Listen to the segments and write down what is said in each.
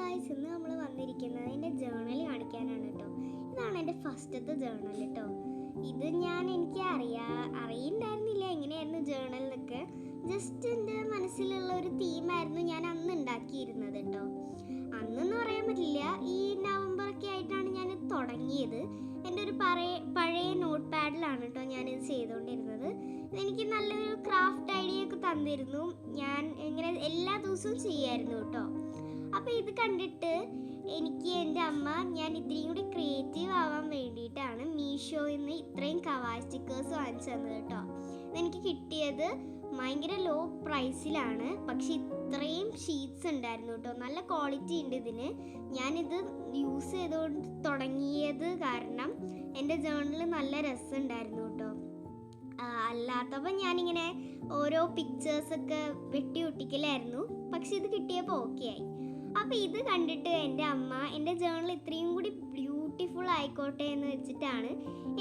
Guys, ഇന്ന് നമ്മൾ വന്നിരിക്കുന്നത് എൻ്റെ ജേണൽ കാണിക്കാനാണ് കേട്ടോ. ഇതാണ് എൻ്റെ ഫസ്റ്റത്തെ ജേണൽ കേട്ടോ. ഇത് എനിക്ക് അറിയണ്ടായിരുന്നില്ല എങ്ങനെയായിരുന്നു ജേണൽ എന്നൊക്കെ. ജസ്റ്റ് എൻ്റെ മനസ്സിലുള്ള ഒരു തീമായിരുന്നു ഞാൻ അന്ന് ഉണ്ടാക്കിയിരുന്നത് കേട്ടോ. അന്നെന്ന് പറയാൻ പറ്റില്ല, ഈ നവംബറൊക്കെ ആയിട്ടാണ് ഞാൻ തുടങ്ങിയത്. എൻ്റെ ഒരു പഴയ നോട്ട് പാഡിലാണ് കേട്ടോ ഞാനിത് ചെയ്തുകൊണ്ടിരുന്നത്. ഇതെനിക്ക് നല്ലൊരു ക്രാഫ്റ്റ് ഐഡിയ ഒക്കെ തന്നിരുന്നു. ഞാൻ ഇങ്ങനെ എല്ലാ ദിവസവും ചെയ്യായിരുന്നു കേട്ടോ. അപ്പോൾ ഇത് കണ്ടിട്ട് എനിക്ക് എൻ്റെ അമ്മ ഞാൻ ഇത്രയും കൂടി ക്രിയേറ്റീവ് ആവാൻ വേണ്ടിയിട്ടാണ് മീഷോയിൽ നിന്ന് ഇത്രയും കവായ് സ്റ്റിക്കേഴ്സ് വാങ്ങിച്ചു തന്നത് കേട്ടോ. ഇതെനിക്ക് കിട്ടിയത് ഭയങ്കര ലോ പ്രൈസിലാണ്, പക്ഷെ ഇത്രയും ഷീറ്റ്സ് ഉണ്ടായിരുന്നു കേട്ടോ. നല്ല ക്വാളിറ്റി ഉണ്ട് ഇതിന്. ഞാനിത് യൂസ് ചെയ്തുകൊണ്ട് തുടങ്ങിയത് കാരണം എൻ്റെ ജേണലിൽ നല്ല രസമുണ്ടായിരുന്നു കേട്ടോ. അല്ലാത്തപ്പോൾ ഞാനിങ്ങനെ ഓരോ പിക്ചേഴ്സൊക്കെ വെട്ടി ഒട്ടിക്കലായിരുന്നു. പക്ഷെ ഇത് കിട്ടിയപ്പോൾ ഓക്കെ ആയി. അപ്പോൾ ഇത് കണ്ടിട്ട് എൻ്റെ അമ്മ എൻ്റെ ജേണൽ ഇത്രയും കൂടി ബ്യൂട്ടിഫുൾ ആയിക്കോട്ടെ എന്ന് വെച്ചിട്ടാണ്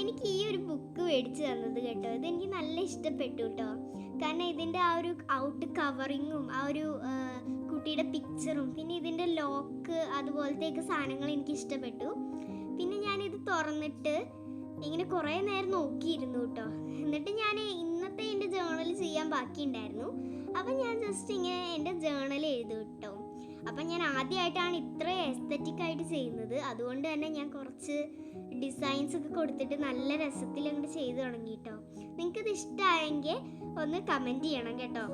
എനിക്ക് ഈ ഒരു ബുക്ക് മേടിച്ച് തന്നത് കേട്ടോ. ഇതെനിക്ക് നല്ല ഇഷ്ടപ്പെട്ടു കേട്ടോ. കാരണം ഇതിൻ്റെ ആ ഒരു ഔട്ട് കവറിങ്ങും ആ ഒരു കുട്ടിയുടെ പിക്ചറും പിന്നെ ഇതിൻ്റെ ലോക്ക് അതുപോലത്തെയൊക്കെ സാധനങ്ങൾ എനിക്ക് ഇഷ്ടപ്പെട്ടു. പിന്നെ ഞാനിത് തുറന്നിട്ട് ഇങ്ങനെ കുറേ നേരം നോക്കിയിരുന്നു കേട്ടോ. എന്നിട്ട് ഞാൻ ഇന്നത്തെ എൻ്റെ ജേണൽ ചെയ്യാൻ ബാക്കിയുണ്ടായിരുന്നു. അപ്പം ഞാൻ ജസ്റ്റ് ഇങ്ങനെ എൻ്റെ ജേണൽ എഴുതി കേട്ടോ. അപ്പം ഞാൻ ആദ്യമായിട്ടാണ് ഇത്ര എസ്തറ്റിക് ആയിട്ട് ചെയ്യുന്നത്. അതുകൊണ്ട് തന്നെ ഞാൻ കുറച്ച് ഡിസൈൻസ് ഒക്കെ കൊടുത്തിട്ട് നല്ല രസത്തിൽ അങ്ങോട്ട് ചെയ്ത് തുടങ്ങി കേട്ടോ. നിങ്ങൾക്കിത് ഇഷ്ടമായെങ്കിൽ ഒന്ന് കമൻറ്റ് ചെയ്യണം കേട്ടോ.